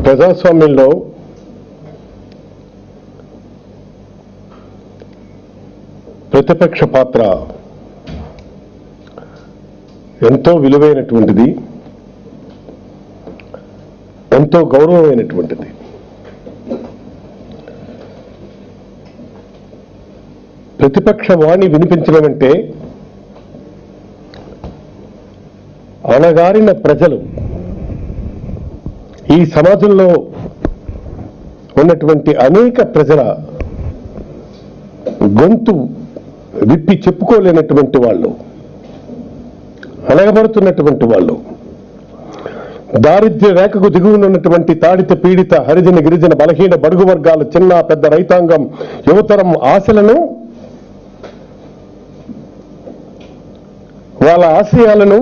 ప్రజాస్వామ్యంలో ప్రతిపక్ష పాత్ర ఎంతో విలువైనటువంటిది, ఎంతో గౌరవమైనటువంటిది. ప్రతిపక్ష వాణి వినిపించడం అంటే అణగారిన ప్రజలు, ఈ సమాజంలో ఉన్నటువంటి అనేక ప్రజల గొంతు విప్పి చెప్పుకోలేనటువంటి వాళ్ళు, అణగబడుతున్నటువంటి వాళ్ళు, దారిద్ర్య రేఖకు దిగువన ఉన్నటువంటి తాడిత పీడిత హరిజన గిరిజన బలహీన బడుగు వర్గాలు, చిన్న పెద్ద రైతాంగం, యువతరం ఆశలను, వాళ్ళ ఆశయాలను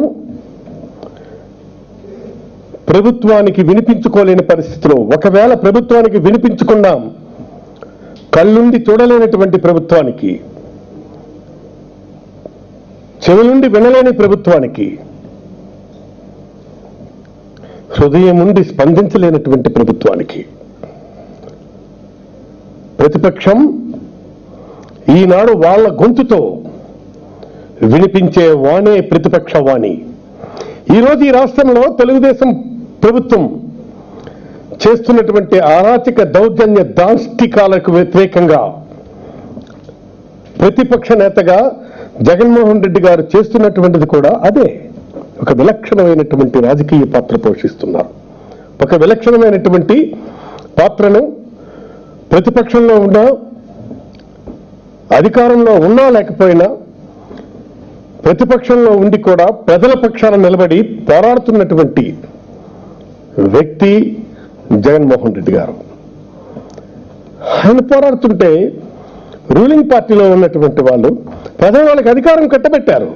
ప్రభుత్వానికి వినిపించుకోలేని పరిస్థితిలో, ఒకవేళ ప్రభుత్వానికి వినిపించుకున్నాం, కళ్ళుండి చూడలేనటువంటి ప్రభుత్వానికి, చెవులుండి వినలేని ప్రభుత్వానికి, హృదయం ఉండి స్పందించలేనటువంటి ప్రభుత్వానికి ప్రతిపక్షం ఈనాడు వాళ్ళ గొంతుతో వినిపించే వాణే ప్రతిపక్ష వాణి. ఈరోజు ఈ రాష్ట్రంలో తెలుగుదేశం ప్రభుత్వం చేస్తున్నటువంటి అరాచక దౌర్జన్య దాష్టికాలకు వ్యతిరేకంగా ప్రతిపక్ష నేతగా జగన్మోహన్ రెడ్డి గారు చేస్తున్నటువంటిది కూడా అదే. ఒక విలక్షణమైనటువంటి రాజకీయ పాత్ర పోషిస్తున్నారు. ఒక విలక్షణమైనటువంటి పాత్రను ప్రతిపక్షంలో ఉన్నా, అధికారంలో ఉన్నా లేకపోయినా, ప్రతిపక్షంలో ఉండి కూడా ప్రజల పక్షాన నిలబడి పోరాడుతున్నటువంటి వ్యక్తి జగన్మోహన్ రెడ్డి గారు. ఆయన పోరాడుతుంటే రూలింగ్ పార్టీలో ఉన్నటువంటి వాళ్ళు ప్రజలు వాళ్ళకి అధికారం కట్టబెట్టారు.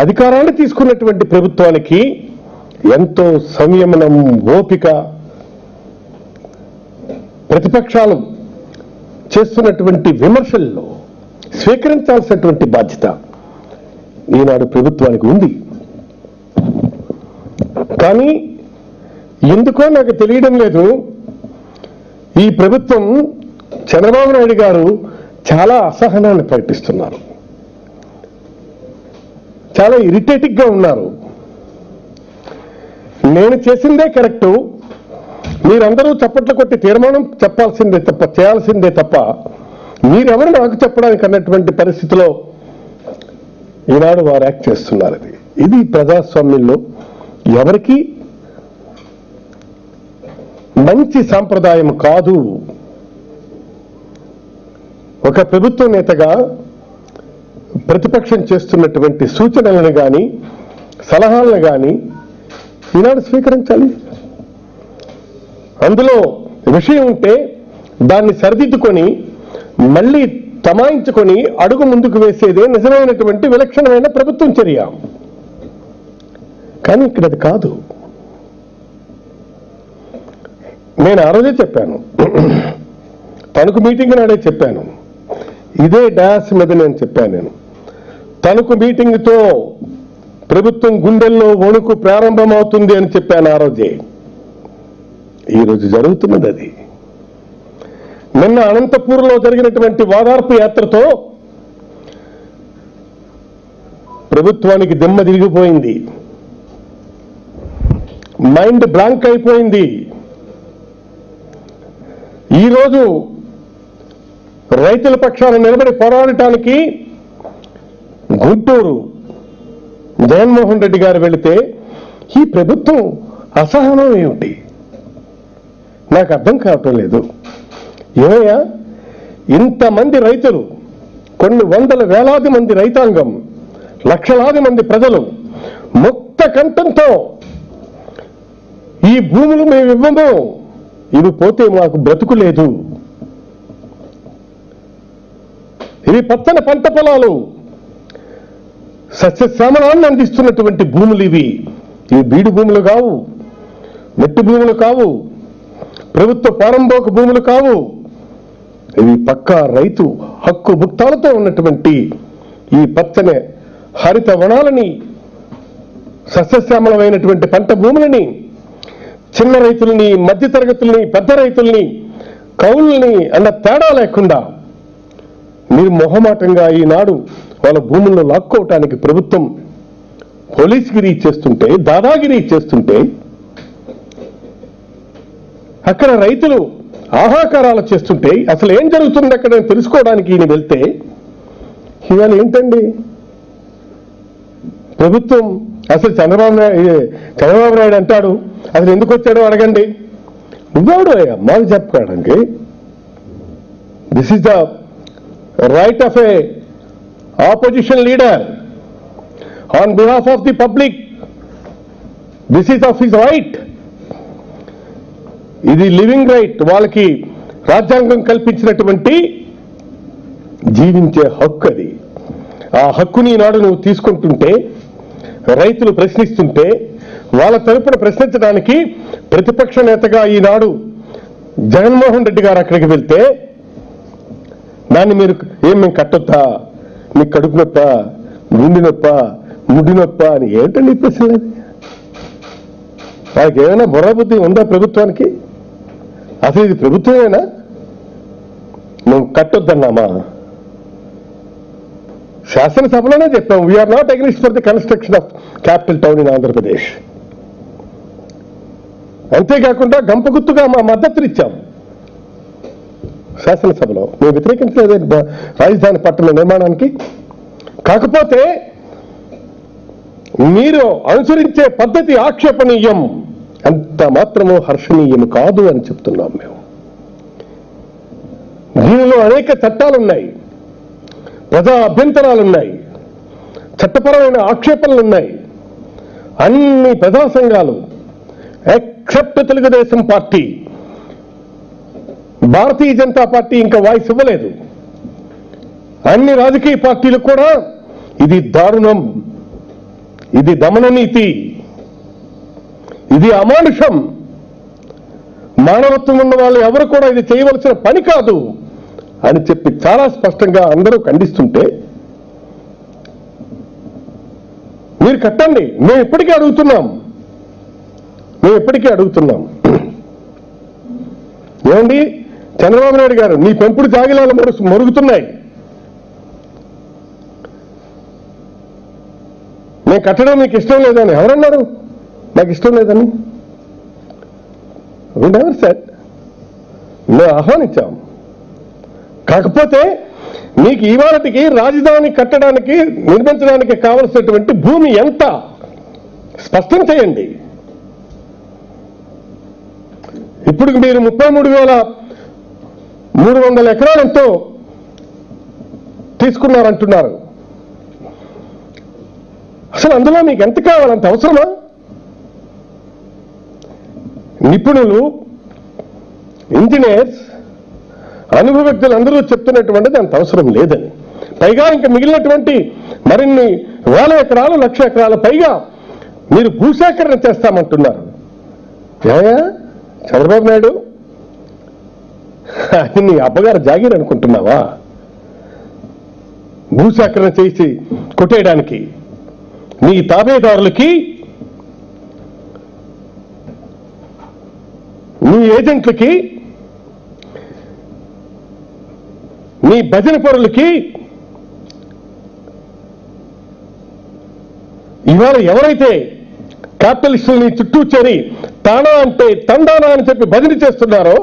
అధికారాన్ని తీసుకున్నటువంటి ప్రభుత్వానికి ఎంతో సంయమనం, ఓపిక, ప్రతిపక్షాలు చేస్తున్నటువంటి విమర్శల్లో స్వీకరించాల్సినటువంటి బాధ్యత ఈనాడు ప్రభుత్వానికి ఉంది. కానీ ఎందుకో నాకు తెలియడం లేదు, ఈ ప్రభుత్వం, చంద్రబాబు నాయుడు గారు చాలా అసహనాన్ని ప్రకటిస్తున్నారు, చాలా ఇరిటేటింగ్గా ఉన్నారు. నేను చేసిందే కరెక్టు, మీరందరూ చప్పట్లు కొట్టి తీర్మానం చెప్పాల్సిందే తప్ప, చేయాల్సిందే తప్ప, మీరెవరు నాకు చెప్పడానికి అన్నటువంటి పరిస్థితిలో ఈనాడు వారు యాక్ట్ చేస్తున్నారు. ఇది ప్రజాస్వామ్యంలో ఎవరికి మంచి సాంప్రదాయం కాదు. ఒక ప్రభుత్వ నేతగా ప్రతిపక్షం చేస్తున్నటువంటి సూచనలను కానీ, సలహాలను కానీ ఈనాడు స్వీకరించాలి. అందులో విషయం ఉంటే దాన్ని సరిదిద్దుకొని మళ్ళీ తమాయించుకొని అడుగు ముందుకు వేసేదే నిజమైనటువంటి విలక్షణమైన ప్రభుత్వం చర్య. కానీ ఇక్కడ అది కాదు. నేను ఆ రోజే చెప్పాను, తణుకు మీటింగ్ నాడే చెప్పాను, ఇదే డాస్ మీద నేను చెప్పాను. తణుకు మీటింగ్తో ప్రభుత్వం గుండెల్లో వణుకు ప్రారంభమవుతుంది అని చెప్పాను ఆ రోజే. ఈరోజు జరుగుతున్నది అది. నిన్న అనంతపూర్లో జరిగినటువంటి వాదార్పు యాత్రతో ప్రభుత్వానికి దిమ్మ తిరిగిపోయింది, మైండ్ బ్లాంక్ అయిపోయింది. ఈరోజు రైతుల పక్షాన నిలబడి పోరాడటానికి గుంటూరు జగన్మోహన్ రెడ్డి గారు వెళితే ఈ ప్రభుత్వం అసహనం ఏమిటి నాకు అర్థం కావటం లేదు. ఏమయ్యా, ఇంతమంది రైతులు, కొన్ని వందల వేలాది మంది రైతాంగం, లక్షలాది మంది ప్రజలు ముక్త కంఠంతో ఈ భూములు మేము ఇవ్వము, ఇవి పోతే మాకు బ్రతుకు లేదు, ఇవి పచ్చని పంట పొలాలు, సస్యశ్యామలాన్ని అందిస్తున్నటువంటి భూములు ఇవి బీడు భూములు కావు, మట్టి భూములు కావు, ప్రభుత్వ పారంభోక భూములు కావు, ఇవి పక్కా రైతు హక్కు భుక్తాలతో ఉన్నటువంటి ఈ పచ్చని హరిత వనాలని సస్యశ్యామలమైనటువంటి పంట భూములని, చిన్న రైతుల్ని, మధ్యతరగతుల్ని, పెద్ద రైతుల్ని, కౌలుల్ని అన్న తేడా లేకుండా మీరు మొహమాటంగా ఈనాడు వాళ్ళ భూములను లాక్కోవటానికి ప్రభుత్వం పోలీసుగిరి చేస్తుంటే, దాదాగిరి చేస్తుంటే, అక్కడ రైతులు ఆహాకారాలు చేస్తుంటే అసలు ఏం జరుగుతుంది అక్కడ తెలుసుకోవడానికి ఈయన వెళ్తే ఇవాళ ఏంటండి ప్రభుత్వం? అసలు చంద్రబాబు నాయుడు అంటాడు, అసలు ఎందుకు వచ్చాడో అడగండి. నువ్వెవడు అమ్మాయి చెప్పుకోవడానికి? This is the right of A opposition leader on behalf of the public. This is of his right. ఇది లివింగ్ రైట్. వాళ్ళకి రాజ్యాంగం కల్పించినటువంటి జీవించే హక్కు అది. ఆ హక్కుని ఈనాడు నువ్వు తీసుకుంటుంటే, రైతులు ప్రశ్నిస్తుంటే, వాళ్ళ తరపున ప్రశ్నించడానికి ప్రతిపక్ష నేతగా ఈనాడు జగన్మోహన్ రెడ్డి గారు అక్కడికి వెళ్తే దాన్ని మీరు మేము కట్టొద్దా, మీకు కడుపు నొప్ప, గుండె నొప్ప, ముడ్డి నొప్ప అని ఏంటండి ప్రశ్నలు? వాళ్ళకి ఏమైనా బుర్రబుద్ధి ఉందా ప్రభుత్వానికి? అసలు ఇది ప్రభుత్వమేనా? నువ్వు కట్టొద్దన్నామా? శాసనసభలోనే చెప్పాం, we're not against for the construction of capital town in Andhra Pradesh. అంతేకాకుండా గంపగుత్తుగా మా మద్దతునిచ్చాం శాసనసభలో. మేము వ్యతిరేకించలేదు రాజధాని పట్టణ నిర్మాణానికి. కాకపోతే మీరు అనుసరించే పద్ధతి ఆక్షేపణీయం, అంత మాత్రము హర్షణీయం కాదు అని చెప్తున్నాం మేము. దీనిలో అనేక చట్టాలున్నాయి, ప్రజా అభ్యంతరాలున్నాయి, చట్టపరమైన ఆక్షేపణలున్నాయి. అన్ని ప్రజా సంఘాలు except Telugu Desam party, Bharatiya Janata party ఇంకా వాయిస్ ఇవ్వలేదు. అన్ని రాజకీయ పార్టీలు కూడా ఇది దారుణం, ఇది దమననీతి, ఇది అమానుషం, మానవత్వం ఉన్న వాళ్ళు ఎవరు కూడా ఇది చేయవలసిన పని కాదు అని చెప్పి చాలా స్పష్టంగా అందరూ ఖండిస్తుంటే మీరు కట్టండి. మేము ఇప్పటికీ అడుగుతున్నాం. ఏమండి చంద్రబాబు నాయుడు గారు, మీ పెంపుడు జాగిలాలు మరుగుతున్నాయి, మేము కట్టడం మీకు ఇష్టం లేదని ఎవరన్నారు? నాకు ఇష్టం లేదని నెవర్ సెడ్. మేము ఆహ్వానించాం. కాకపోతే మీకు ఇవాళకి రాజధాని కట్టడానికి, నిర్మించడానికి కావలసినటువంటి భూమి ఎంత స్పష్టం చేయండి. ఇప్పుడు మీరు 33,300 ఎకరాలెంతో తీసుకున్నారంటున్నారు. అసలు అందులో మీకు ఎంత కావాలంత అవసరమా? నిపుణులు, ఇంజనీర్స్, అనుభవజ్ఞులు అందరూ చెప్తున్నటువంటిది అంత అవసరం లేదని. పైగా ఇంకా మిగిలినటువంటి మరిన్ని వేల ఎకరాలు, 1,00,000 ఎకరాల పైగా మీరు భూసేకరణ చేస్తామంటున్నారు. ఏమయ్యా చంద్రబాబు నాయుడు, అది నీ అబ్బగారు జాగీర్ అనుకుంటున్నావా? భూసేకరణ చేసి కొట్టేయడానికి నీ తాబేదారులకి, నీ ఏజెంట్లకి, నీ భజన పరులకి ఇవాళ ఎవరైతే క్యాపిటలిస్టుల్ని చుట్టూ చేరి తానా అంటే తండానా అని చెప్పి భజన చేస్తున్నారో,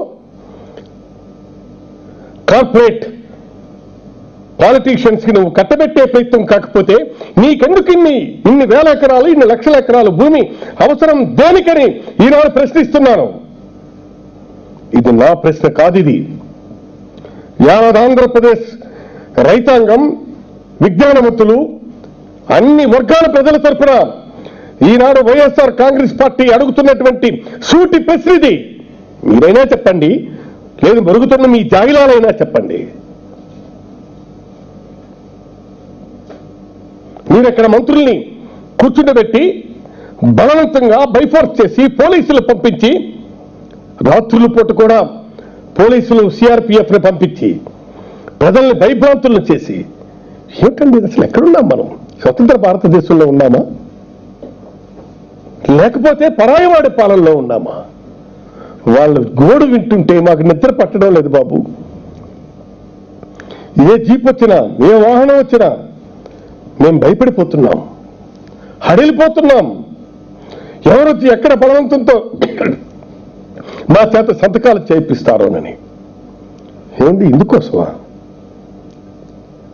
కార్పొరేట్ పాలిటీషియన్స్ కి నువ్వు కట్టబెట్టే ప్రయత్నం కాకపోతే నీకెందుకు ఇన్ని వేల ఎకరాలు, ఇన్ని లక్షల ఎకరాలు భూమి అవసరం దేనికని ఈనాడు ప్రశ్నిస్తున్నాను. ఇది నా ప్రశ్న కాదు. ఇది యావత్ ఆంధ్రప్రదేశ్ రైతాంగం, విజ్ఞానవంతులు, అన్ని వర్గాల ప్రజల తరఫున ఈనాడు వైఎస్ఆర్ కాంగ్రెస్ పార్టీ అడుగుతున్నటువంటి సూటి ప్రశ్న ఇది. మీరైనా చెప్పండి, లేదు మరుగుతున్న మీ జాగిలాలైనా చెప్పండి. మీరు ఇక్కడ మంత్రుల్ని కూర్చుండబెట్టి బలవంతంగా బైఫోర్స్ చేసి పోలీసులు పంపించి, రాత్రుల పూట కూడా పోలీసులు సిఆర్పిఎఫ్ ని పంపించి ప్రజల్ని భయభ్రాంతులను చేసి, ఏమిటండి అసలు ఎక్కడున్నాం మనం? స్వతంత్ర భారతదేశంలో ఉన్నామా? లేకపోతే పరాయివాడి పాలనలో ఉన్నామా? వాళ్ళు గోడు వింటుంటే మాకు నిద్ర పట్టడం లేదు బాబు. ఏ జీప్ వచ్చినా, ఏ వాహనం వచ్చినా మేము భయపడిపోతున్నాం, హడిలిపోతున్నాం. ఎవరొచ్చి ఎక్కడ బలవంతంతో మా చేత సంతకాలు చేయిస్తారోనని. ఏంటి ఇందుకోసమా?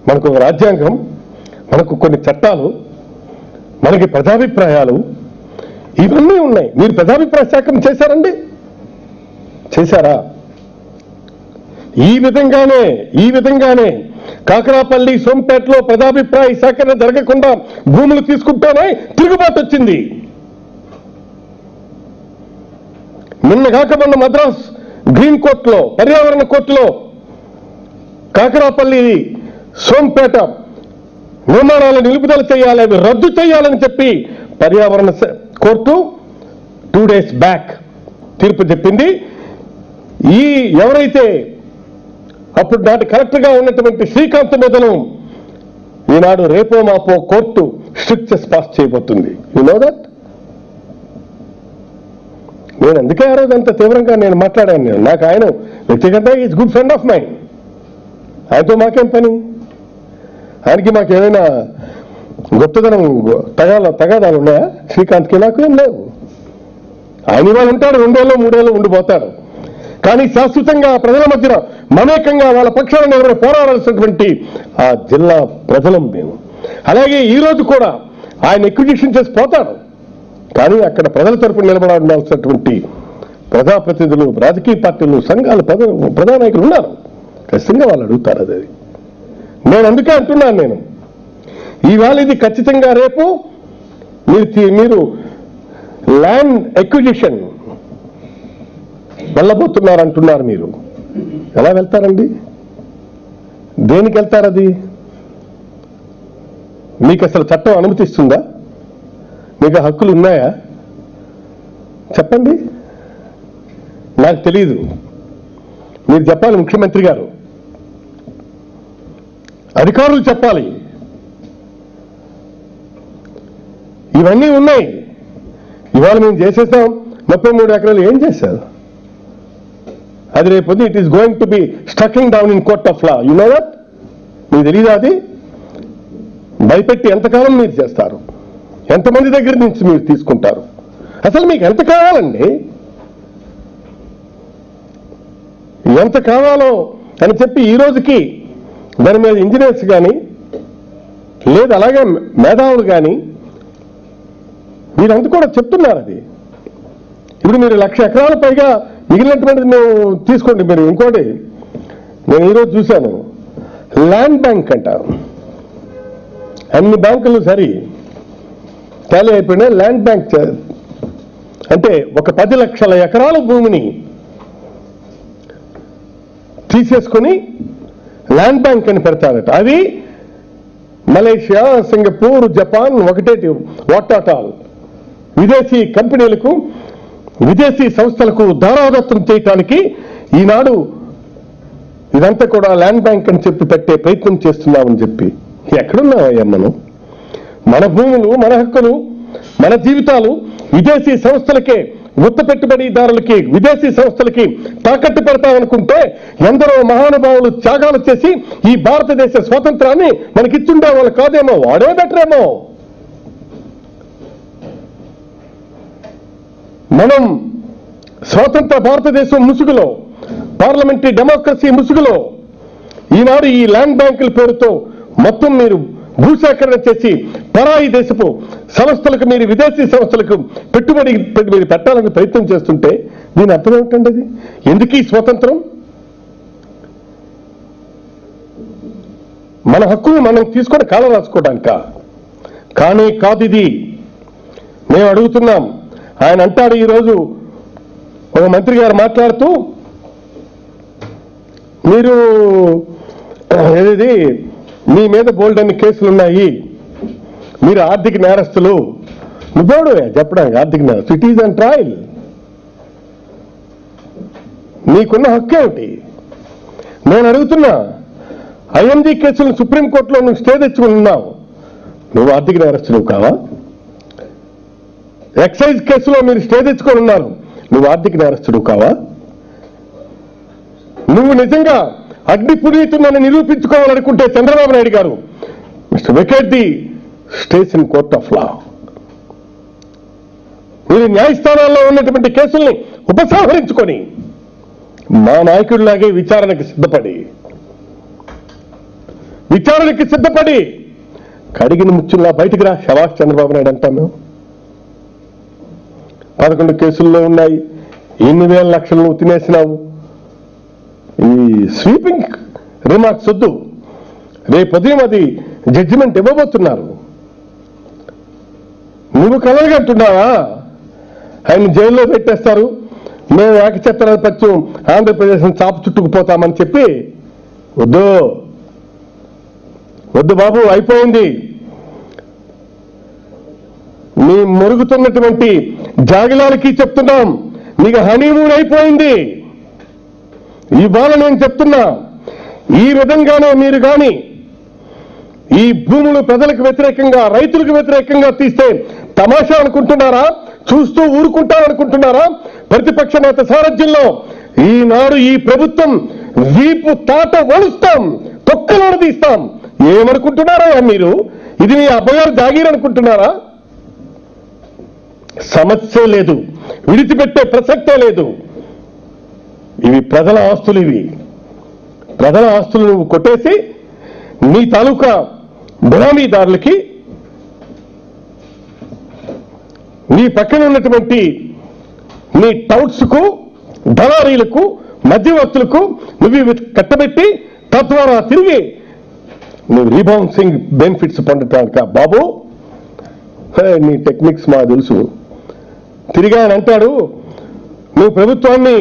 మనకు ఒక రాజ్యాంగం, మనకు కొన్ని చట్టాలు, మనకి ప్రజాభిప్రాయాలు, ఇవన్నీ ఉన్నాయి. మీరు ప్రజాభిప్రాయ సేకరణ చేశారండి? చేశారా? ఈ విధంగానే కాకరాపల్లి, సోంపేటలో ప్రజాభిప్రాయ సేకరణ జరగకుండా భూములు తీసుకుంటేనే తిరుగుబాటు వచ్చింది. నిన్నగాక మొన్న మద్రాస్ గ్రీన్ కోర్టులో, పర్యావరణ కోర్టులో కాకరాపల్లి, సోంపేట నిర్మాణాలను నిలుపుదల చేయాలి, అవి రద్దు చేయాలని చెప్పి పర్యావరణ కోర్టు 2 days బ్యాక్ తీర్పు చెప్పింది. ఈ ఎవరైతే అప్పుడు నాటి కలెక్టర్గా ఉన్నటువంటి శ్రీకాంత్ మీదను ఈనాడు రేపో మాపో కోర్టు స్ట్రిక్చర్స్ పాస్ చేయబోతుంది. You know that? నేను అందుకే ఆ రోజు అంత తీవ్రంగా నేను మాట్లాడాను. నాకు ఆయన వ్యక్తిగతంగా is good friend of mind. ఆయనతో మాకేం పని? ఆయనకి మాకేమైనా గొప్పదనం తగాదాలు ఉన్నాయా? శ్రీకాంత్కి నాకు ఏం లేవు. ఆయన ఇవాళ ఉంటాడు, 2 ఏళ్ళు 3 ఏళ్ళు ఉండిపోతాడు. కానీ శాశ్వతంగా ప్రజల మధ్యన మమేకంగా వాళ్ళ పక్షాలను ఎవరైనా పోరాడాల్సినటువంటి ఆ జిల్లా ప్రజలం మేము. అలాగే ఈ రోజు కూడా ఆయన ఎక్విజిషన్ చేసి పోతాడు. కానీ అక్కడ ప్రజల తరపున నిలబడాల్సినటువంటి ప్రజాప్రతినిధులు, రాజకీయ పార్టీలు, సంఘాలు, ప్రధానాయకులు ఉన్నారు. ఖచ్చితంగా వాళ్ళు అడుగుతారు. అది నేను అందుకే అంటున్నాను. నేను ఈవేళ ఇది ఖచ్చితంగా రేపు మీరు ల్యాండ్ ఎక్విజిషన్ వెళ్ళబోతున్నారంటున్నారు. మీరు ఎలా వెళ్తారండి? దేనికి వెళ్తారు? అది మీకు అసలు చట్టం అనుమతిస్తుందా? మీకు హక్కులు ఉన్నాయా? చెప్పండి. నాకు తెలియదు. మీరు చెప్పాలి, ముఖ్యమంత్రి గారు, అధికారులు చెప్పాలి. ఇవన్నీ ఉన్నాయి. ఇవాళ మేము చేసేసాం 33 ఎకరాలు. ఏం చేశారు? అది రేపు it is going to be striking down in court of law. You know that? మీకు తెలీదా? అది భయపెట్టి ఎంతకాలం మీరు చేస్తారు? ఎంతమంది దగ్గర నుంచి మీరు తీసుకుంటారు? అసలు మీకు ఎంత కావాలండి? ఎంత కావాలో అని చెప్పి ఈ రోజుకి దాని మీద ఇంజనీర్స్ కానీ, లేదు అలాగే మేధావులు కానీ మీరంతా కూడా చెప్తున్నారు. అది ఇప్పుడు మీరు 1,00,000 ఎకరాల పైగా మిగిలినటువంటిది మేము తీసుకోండి. మీరు ఇంకోటి నేను ఈరోజు చూశాను, ల్యాండ్ బ్యాంక్ అంటారు. అన్ని బ్యాంకులు సరి ఖాళీ అయిపోయినాయి. ల్యాండ్ బ్యాంక్ అంటే ఒక 10 లక్షల ఎకరాల భూమిని తీసేసుకుని ల్యాండ్ బ్యాంక్ అని పెడతారట. అది మలేషియా, సింగపూర్, జపాన్ ఒకటేటి వాటాటాల్ విదేశీ కంపెనీలకు, విదేశీ సంస్థలకు దారాదత్తం చేయటానికి ఈనాడు ఇదంతా కూడా ల్యాండ్ బ్యాంక్ అని చెప్పి పెట్టే ప్రయత్నం చేస్తున్నామని చెప్పి ఎక్కడున్నామయ్యా మనం? మన భూములు, మన హక్కులు, మన జీవితాలు విదేశీ సంస్థలకే, గుత్త పెట్టుబడిదారులకి, విదేశీ సంస్థలకి తాకట్టు పెడతామనుకుంటే ఎందరో మహానుభావులు త్యాగాలు చేసి ఈ భారతదేశ స్వాతంత్రాన్ని మనకిచ్చుండే వాళ్ళు కాదేమో, వాడే బెటరేమో. మనం స్వాతంత్ర భారతదేశం ముసుగులో, పార్లమెంటరీ డెమోక్రసీ ముసుగులో ఈనాడు ఈ ల్యాండ్ బ్యాంకుల పేరుతో మొత్తం మీరు భూసేకరణ చేసి పరాయి దేశపు సంస్థలకు, మీరు విదేశీ సంస్థలకు పెట్టుబడి మీరు పెట్టాలని ప్రయత్నం చేస్తుంటే దీని అర్థం ఏమిటండి? అది ఎందుకు ఈ స్వాతంత్రం? మన హక్కులు మనం తీసుకొని కాళ్ళ రాసుకోవడానిక? కానీ కాదు. ఇది మేము అడుగుతున్నాం. ఆయన అంటాడు ఈరోజు ఒక మంత్రి గారు మాట్లాడుతూ, మీరు ఏది మీ మీద బోల్డ్ అన్ని కేసులు ఉన్నాయి, మీరు ఆర్థిక నేరస్తులు. నువ్వోడు చెప్పడానికి ఆర్థిక నేరస్తు? It is and trial. నీకున్న హక్కు ఏమిటి? నేను అడుగుతున్నా. ఐఎంజీ కేసులను సుప్రీంకోర్టులో నువ్వు స్టే తెచ్చుకున్నావు. నువ్వు ఆర్థిక నేరస్తులు కావా? ఎక్సైజ్ కేసులో మీరు స్టే తెచ్చుకొని ఉన్నారు. నువ్వు ఆర్థిక నేరస్తుడు కావా? నువ్వు నిజంగా అగ్ని పునీతుందని నిరూపించుకోవాలనుకుంటే చంద్రబాబు నాయుడు గారు, mister vacate the stays in court of లా. మీరు న్యాయస్థానాల్లో ఉన్నటువంటి కేసుల్ని ఉపసంహరించుకొని మా నాయకుడిలాగే విచారణకి సిద్ధపడి కడిగిన ముచ్చుల్లా బయటికి రా. శభాష్ చంద్రబాబు నాయుడు అంటాం మేము. 11 కేసుల్లో ఉన్నాయి. ఎన్ని వేల లక్షలు నువ్వు తినేసినావు. ఈ స్వీపింగ్ రిమార్క్స్ వద్దు. రేపు ఉదయం అది జడ్జిమెంట్ ఇవ్వబోతున్నారు. నువ్వు కలగంటున్నావా? ఆయన జైల్లో పెట్టేస్తారు, మేము ఏకఛత్రాధిపత్యం ఆంధ్రప్రదేశ్ చాపు చుట్టుకుపోతామని చెప్పి వద్దు బాబు, అయిపోయింది. మీ మురుగుతున్నటువంటి జాగిలాలకి చెప్తున్నాం, మీకు హనీమూన్ అయిపోయింది. ఇవాళ నేను చెప్తున్నా, ఈ విధంగానే మీరు కానీ ఈ భూములు ప్రజలకు వ్యతిరేకంగా, రైతులకు వ్యతిరేకంగా తీస్తే తమాషా అనుకుంటున్నారా? చూస్తూ ఊరుకుంటారనుకుంటున్నారా? ప్రతిపక్ష నేత సారథ్యంలో ఈనాడు ఈ ప్రభుత్వం వీపు తాట వలుస్తాం, తొక్కలోడు తీస్తాం. ఏమనుకుంటున్నారా మీరు? ఇది మీ అబ్బగారు జాగీర్ అనుకుంటున్నారా? సమస్య లేదు, విడిచిపెట్టే ప్రసక్తే లేదు. ఇవి ప్రజల ఆస్తులు. ప్రజల ఆస్తులు నువ్వు కొట్టేసి నీ తాలూకా బినామీదారులకి, నీ పక్కన ఉన్నటువంటి నీ టౌట్స్కు, దళారీలకు, మధ్యవర్తులకు నువ్వు కట్టబెట్టి తద్వారా తిరిగి నువ్వు రీబౌన్సింగ్ బెనిఫిట్స్ పొందటానిక బాబు? నీ టెక్నిక్స్ మాకు తెలుసు. తిరిగి ఆయన అంటాడు, నువ్వు ప్రభుత్వాన్ని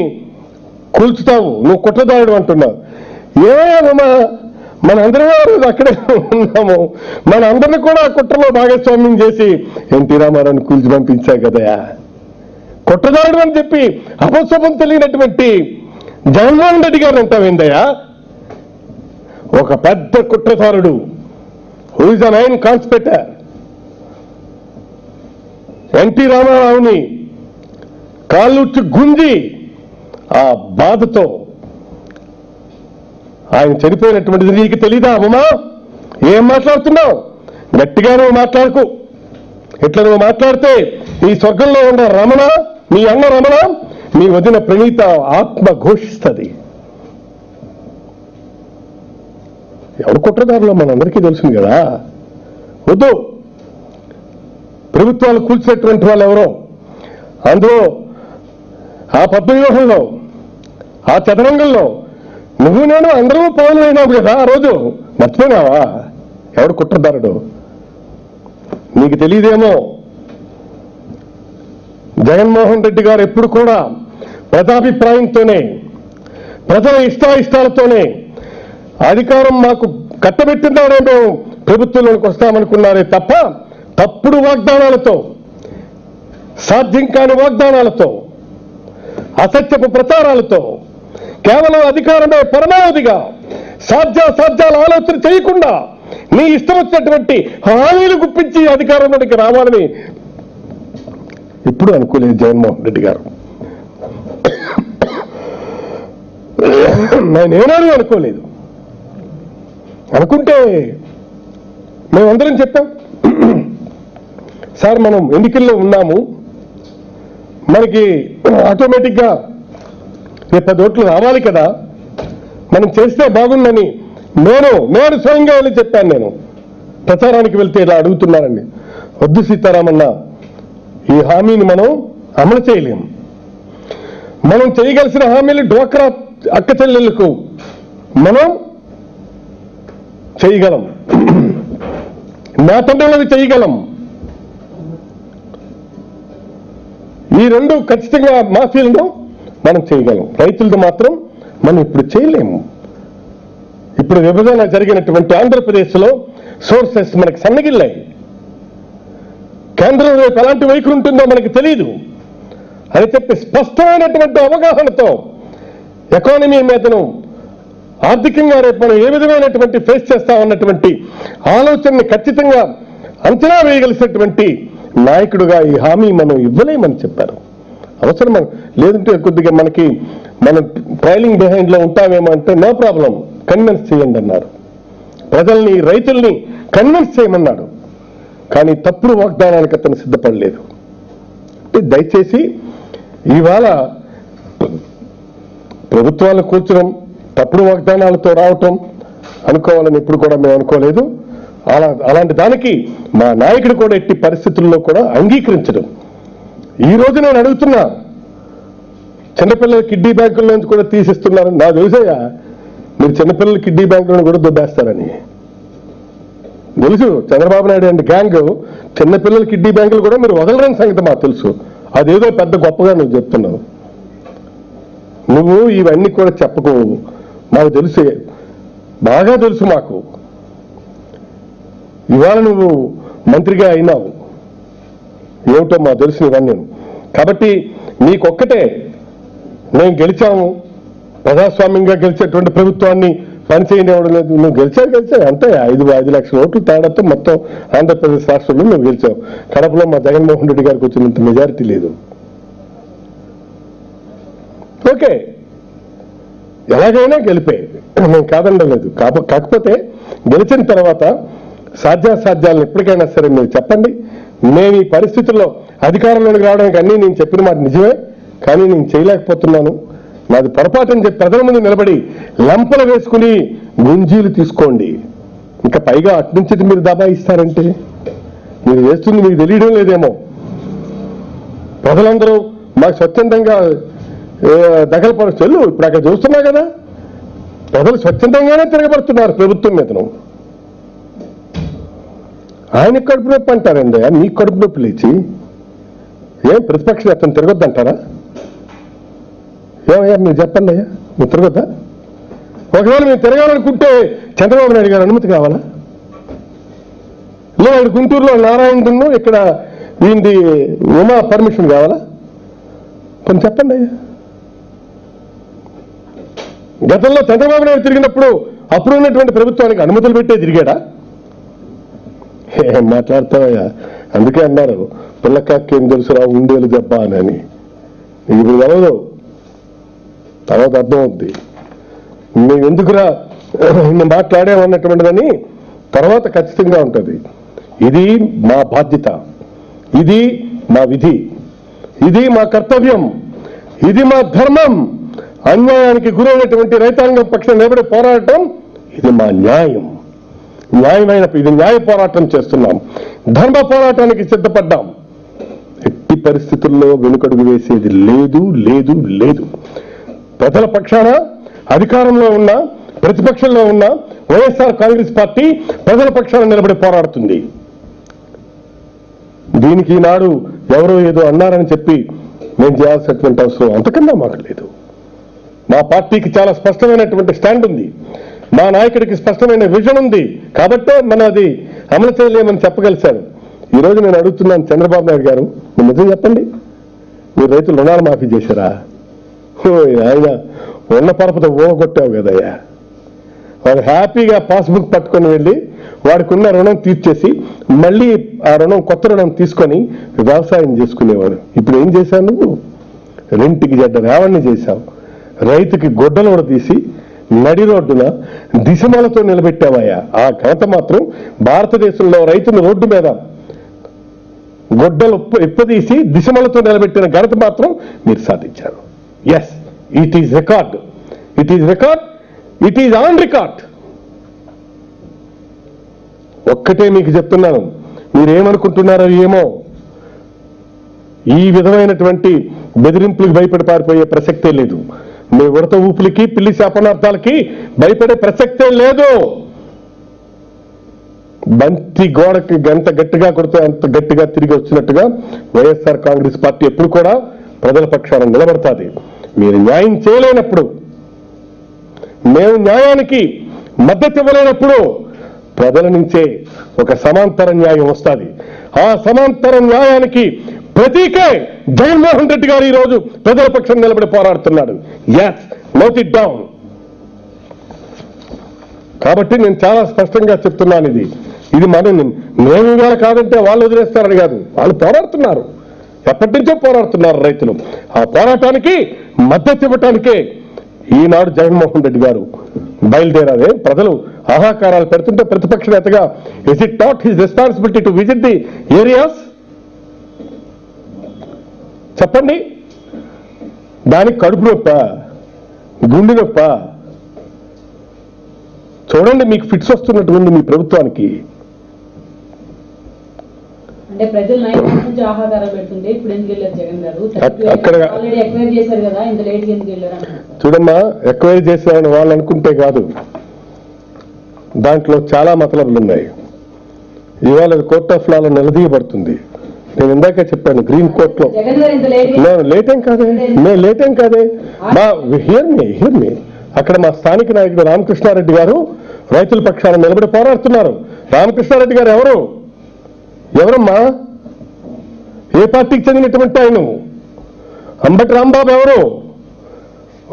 కూల్చుతావు, నువ్వు కుట్రదారుడు అంటున్నావు. ఏమమ్మా, మన అందరం అక్కడే ఉన్నాము. మన అందరిని కూడా కుట్రలో భాగస్వామ్యం చేసి ఎన్టీ రామారావుని కూల్చి పంపించావు కదా. కుట్రదారుడు అని చెప్పి అపశుభం తెలియనటువంటి జగన్మోహన్ రెడ్డి గారు అంటావేందయ్యా? ఒక పెద్ద కుట్రదారుడు, who is an A one conspirator. NT రామారావుని కాళ్ళుచ్చి గుంజి ఆ బాధతో ఆయన చనిపోయినటువంటిది నీకు తెలీదా అమ్మా? ఏం మాట్లాడుతున్నావు? గట్టిగా నువ్వు మాట్లాడుకు. ఇట్లా నువ్వు మాట్లాడితే ఈ స్వర్గంలో ఉన్న రమణ, మీ అన్న రమణ, మీ వదిన ప్రణీత ఆత్మ ఘోషిస్తుంది. ఎవరు కుట్రదారులో మనందరికీ తెలుసుంది కదా. వద్దు, ప్రభుత్వాలు కూల్చినటువంటి వాళ్ళు ఎవరో, అందులో ఆ పద్మవ్యూహంలో, ఆ చదరంగంలో నువ్వు నేను అందరూ పౌరులైనావు కదా. ఆ రోజు మర్చిపోయినావా ఎవడు కుట్రదారుడు? నీకు తెలియదేమో. జగన్మోహన్ రెడ్డి గారు ఎప్పుడు కూడా ప్రజాభిప్రాయంతోనే, ప్రజల ఇష్టాయిష్టాలతోనే అధికారం మాకు కట్టబెట్టినాడే మేము ప్రభుత్వంలోకి వస్తామనుకున్నారే తప్ప తప్పుడు వాగ్దానాలతో, సాధ్యం కాని వాగ్దానాలతో, అసత్యపు ప్రచారాలతో, కేవలం అధికారమే పరమావధిగా సాధ్యాసాధ్యాల ఆలోచన చేయకుండా నీ ఇష్టం వచ్చినటువంటి హామీలు గుప్పించి అధికారంలోకి రావాలని ఎప్పుడు అనుకోలేదు జగన్మోహన్ రెడ్డి గారు. నేనేనాడు అనుకోలేదు. అనుకుంటే మేమందరం చెప్పాం, సార్ మనం ఎన్నికల్లో ఉన్నాము, మనకి ఆటోమేటిక్గా 10 ఓట్లు రావాలి కదా, మనం చేస్తే బాగుందని నేను స్వయంగా వెళ్ళి చెప్పాను. నేను ప్రచారానికి వెళ్తే ఇలా అడుగుతున్నానండి. వద్దు సీతారామన్న, ఈ హామీని మనం అమలు చేయలేం. మనం చేయగలిసిన హామీలు డ్వాక్రా అక్క చెల్లెళ్లకు మనం చేయగలం, నేతన్నది చేయగలం. ఈ రెండు ఖచ్చితంగా మాఫీలను మనం చేయగలం. రైతులతో మాత్రం మనం ఇప్పుడు చేయలేము. ఇప్పుడు విభజన జరిగినటువంటి ఆంధ్రప్రదేశ్లో సోర్సెస్ మనకి సన్నగిల్లాయి. కేంద్రం రేపు ఎలాంటి వైఖరి ఉంటుందో మనకి తెలియదు అని చెప్పి స్పష్టమైనటువంటి అవగాహనతో ఎకానమీ మీదను, ఆర్థికంగా రేపు మనం ఏ విధమైనటువంటి ఫేస్ చేస్తామన్నటువంటి ఆలోచనని ఖచ్చితంగా అంచనా వేయగలిసినటువంటి నాయకుడుగా ఈ హామీ మనం ఇవ్వలేమని చెప్పారు. అవసరం లేదంటే కొద్దిగా మనకి మనం ట్రైలింగ్ బిహైండ్ లో ఉంటామేమో అంటే నో ప్రాబ్లం, కన్విన్స్ చేయండి అన్నారు. ప్రజల్ని, రైతుల్ని కన్విన్స్ చేయమన్నాడు. కానీ తప్పుడు వాగ్దానానికి అతను సిద్ధపడలేదు. దయచేసి ఇవాళ ప్రభుత్వాలు కూర్చడం, తప్పుడు వాగ్దానాలతో రావటం అనుకోవాలని ఎప్పుడు కూడా మేము అనుకోలేదు. అలాంటి దానికి మా నాయకుడు కూడా ఎట్టి పరిస్థితుల్లో కూడా అంగీకరించడం. ఈ రోజు నేను అడుగుతున్నా, చిన్నపిల్లల కిడ్నీ బ్యాంకుల నుంచి కూడా తీసిస్తున్నారని నాకు తెలుసయ్యా. మీరు చిన్నపిల్లల కిడ్నీ బ్యాంకులను కూడా దొబ్బేస్తారని తెలుసు. చంద్రబాబు నాయుడు అండ్ గ్యాంగ్ చిన్నపిల్లల కిడ్నీ బ్యాంకులు కూడా మీరు వదలరని సంగతి మాకు తెలుసు. అదేదో పెద్ద గొప్పగా నువ్వు చెప్తున్నావు. నువ్వు ఇవన్నీ కూడా చెప్పకు, మాకు తెలుసు, బాగా తెలుసు మాకు. ఇవాళ నువ్వు మంత్రిగా అయినావు, ఏమిటో మాకు తెలుసు ఇవన్నీ. కాబట్టి నీకొక్కటే, మేము గెలిచాము, ప్రజాస్వామ్యంగా గెలిచేటువంటి ప్రభుత్వాన్ని పనిచేయనివ్వడం లేదు. నువ్వు గెలిచావు అంతే. 5 లక్షల ఓట్లు తేడాతో మొత్తం ఆంధ్రప్రదేశ్ రాష్ట్రంలో నువ్వు గెలిచావు. కడపలో మా జగన్మోహన్ రెడ్డి గారికి వచ్చినంత మెజారిటీ లేదు. ఓకే, ఎలాగైనా గెలిపే, మేము కాదనలేదు. కాకపోతే గెలిచిన తర్వాత సాధ్యాసాధ్యాలను ఎప్పటికైనా సరే మీరు చెప్పండి. నేను ఈ పరిస్థితుల్లో అధికారంలోకి రావడానికి అన్నీ నేను చెప్పిన మాట నిజమే, కానీ నేను చేయలేకపోతున్నాను, నాది పొరపాటు అని చెప్పి ప్రజల ముందు నిలబడి లంపలు వేసుకుని గుంజీలు తీసుకోండి. ఇంకా పైగా అట్నుంచి మీరు దబాయిస్తారంటే మీరు వేస్తుంది మీకు తెలియడం లేదేమో. ప్రజలందరూ మాకు స్వచ్ఛందంగా దగలపరచు. ఇప్పుడు అక్కడ చూస్తున్నా కదా, ప్రజలు స్వచ్ఛందంగానే తిరగబడుతున్నారు ప్రభుత్వం మీదను. ఆయన కడుపు నొప్పి అంటారండి, మీ కడుపు నొప్పి లేచి ఏం ప్రతిపక్షం అతను తిరగొద్దంటారా? ఏమయ్యా మీరు చెప్పండి అయ్యా, మీరు తిరగొద్దా? ఒకవేళ మీరు తిరగాలనుకుంటే చంద్రబాబు నాయుడు గారు అనుమతి కావాలా? లేదు గుంటూరులో నారాయణను, ఇక్కడ వీంది ఉమా పర్మిషన్ కావాలా? కొంచెం చెప్పండి అయ్యా. గతంలో చంద్రబాబు నాయుడు తిరిగినప్పుడు అప్పుడు ఉన్నటువంటి ప్రభుత్వానికి అనుమతులు పెట్టే తిరిగాడా? ఏం మాట్లాడతావయ్యా? అందుకే అన్నారు పిల్లకాకేం తెలుసురా ఉండేలు దెబ్బ అని. ఇప్పుడు తెలవదు, తర్వాత అర్థమవుద్ది. మేము ఎందుకురా మేము మాట్లాడామన్నటువంటిదని తర్వాత ఖచ్చితంగా ఉంటుంది. ఇది మా బాధ్యత, ఇది మా విధి, ఇది మా కర్తవ్యం, ఇది మా ధర్మం. అన్యాయానికి గురైనటువంటి రైతాంగం పక్షం నిలబడి పోరాటం ఇది మా న్యాయం. న్యాయమైన ఇది న్యాయ పోరాటం చేస్తున్నాం, ధర్మ పోరాటానికి సిద్ధపడ్డాం. ఎట్టి పరిస్థితుల్లో వెనుకడుగు వేసేది లేదు లేదు లేదు. ప్రజల పక్షాన అధికారంలో ఉన్న ప్రతిపక్షంలో ఉన్న వైఎస్ఆర్ కాంగ్రెస్ పార్టీ ప్రజల పక్షాన నిలబడి పోరాడుతుంది. దీనికి ఈనాడు ఎవరో ఏదో అన్నారని చెప్పి మేము చేయాల్సినటువంటి అవసరం అంతకన్నా మాకు లేదు. మా పార్టీకి చాలా స్పష్టమైనటువంటి స్టాండ్ ఉంది, మా నాయకుడికి స్పష్టమైన విజన్ ఉంది. కాబట్టే మనం అది అమలు చేయలేమని చెప్పగలిశాను. ఈరోజు నేను అడుగుతున్నాను చంద్రబాబు నాయుడు గారు, మీరు నిజం చెప్పండి, మీరు రైతులు రుణాలు మాఫీ చేశారా? ఆయన ఉన్న పరపత ఊగొట్టావు కదయ్యా. వాడు హ్యాపీగా పాస్బుక్ పట్టుకొని వెళ్ళి వాడికి ఉన్న రుణం తీర్చేసి మళ్ళీ ఆ రుణం కొత్త రుణం తీసుకొని వ్యవసాయం చేసుకునేవాడు. ఇప్పుడు ఏం చేశావు నువ్వు? రెంటికి చెడ్డ రేవణ్ణి చేశావు. రైతుకి గొడ్డలు కూడా తీసి నడి రోడ్డున దిశమాలతో నిలబెట్టావయ్యా. ఆ ఘనత మాత్రం భారతదేశంలో రైతులు రోడ్డు మీద గొడ్డలు ఇప్పదీసి దిశమలతో నిలబెట్టిన ఘనత మాత్రం మీరు సాధించారు. Yes, it is record, it is record, it is on record. ఒక్కటే మీకు చెప్తున్నాను, మీరేమనుకుంటున్నారో ఏమో, ఈ విధమైనటువంటి బెదిరింపులకు భయపడి పారిపోయే ప్రసక్తే లేదు. మీ ఉడత ఊపులకి పిల్లి శాపనార్థాలకి భయపడే ప్రసక్తే లేదు. బంతి గోడకి ఎంత గట్టిగా కొడితే అంత గట్టిగా తిరిగి వచ్చినట్టుగా వైఎస్ఆర్ కాంగ్రెస్ పార్టీ ఎప్పుడు కూడా ప్రజల పక్షాన నిలబడతాది. మీరు న్యాయం చేయలేనప్పుడు, మేము న్యాయానికి మద్దతు ఇవ్వలేనప్పుడు ప్రజల నుంచే ఒక సమాంతర న్యాయం వస్తుంది. ఆ సమాంతర న్యాయానికి ప్రతీకే జగన్మోహన్ రెడ్డి గారు ఈరోజు ప్రజల పక్షం నిలబడి పోరాడుతున్నాడు. Yes, note it down. కాబట్టి నేను చాలా స్పష్టంగా చెప్తున్నాను, ఇది మేము ఇవాళ కాదంటే వాళ్ళు వదిలేస్తారని కాదు, వాళ్ళు పోరాడుతున్నారు, ఎప్పటి నుంచో పోరాడుతున్నారు రైతులు. ఆ పోరాటానికి మద్దతు ఇవ్వటానికే ఈనాడు జగన్మోహన్ రెడ్డి గారు బయలుదేరాలి. ప్రజలు ఆహాకారాలు పెడుతుంటే ప్రతిపక్ష నేతగా is it not his responsibility to visit the areas? చెప్పండి. దానికి కడుపు నొప్ప, గుండె నొప్ప? చూడండి, మీకు ఫిట్స్ వస్తున్నట్టు మీ ప్రభుత్వానికి. అంటే ప్రజలు నైట్ నుంచి ఆహాకారం పెడుతుంటే ఇప్పుడు ఎందుకు వెళ్ళారు జగన్ గారు? అక్కడ ఆల్రెడీ ఎక్వైర్ చేశారు కదా, ఇంత లేట్గా ఎందుకు వెళ్ళారు? చూడమ్మా, ఎక్వైర్ చేశారని వాళ్ళు అనుకుంటే కాదు, దాంట్లో చాలా మతలబులు ఉన్నాయి. ఇవాళ కోర్ట్ ఆఫ్ లాలో నిలదీయబడుతుంది. నేను ఇందాకే చెప్పాను, గ్రీన్ కోర్టులో లేటేం కాదే మా హియర్ మీ అక్కడ మా స్థానిక నాయకుడు రామకృష్ణారెడ్డి గారు రైతుల పక్షాన నిలబడి పోరాడుతున్నారు. రామకృష్ణారెడ్డి గారు ఎవరమ్మా? ఏ పార్టీకి చెందినటువంటి ఆయన? అంబటి రాంబాబు ఎవరు?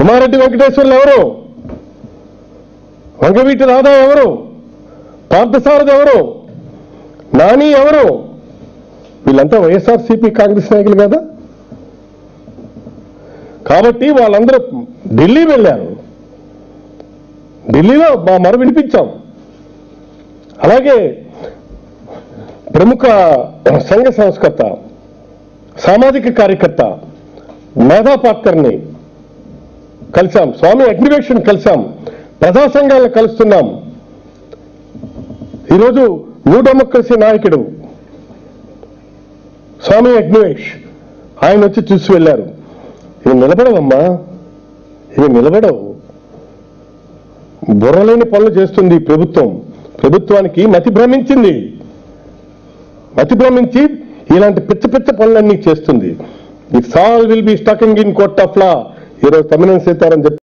ఉమారెడ్డి వెంకటేశ్వర్లు ఎవరు? వంగవీటి రాధా ఎవరు? పార్థసారథి ఎవరు? నాని ఎవరు? వీళ్ళంతా వైఎస్ఆర్సీపీ కాంగ్రెస్ నాయకులు కదా. కాబట్టి వాళ్ళందరూ ఢిల్లీ వెళ్ళారు. ఢిల్లీలో మా మర వినిపించాం. అలాగే ప్రముఖ సంఘ సంస్కర్త, సామాజిక కార్యకర్త మేధా పాట్కర్ని కలిసాం, స్వామి అగ్నివేషన్ కలిసాం, ప్రజా సంఘాలను కలుస్తున్నాం. ఈరోజు న్యూ డెమోక్రసీ నాయకుడు స్వామి అగ్నివేష్ ఆయన వచ్చి చూసి వెళ్ళారు. ఇవి నిలబడవమ్మా, ఇవి నిలబడవు. బుర్రలేని పనులు చేస్తుంది ఈ ప్రభుత్వం. ప్రభుత్వానికి మతి భ్రమించింది. మతి భ్రమించి ఇలాంటి పిచ్చ పిచ్చ పనులన్నీ చేస్తుంది. It's all will be striking in court of law. ఈరోజు తమ్మినేని సీతారాం చెప్పి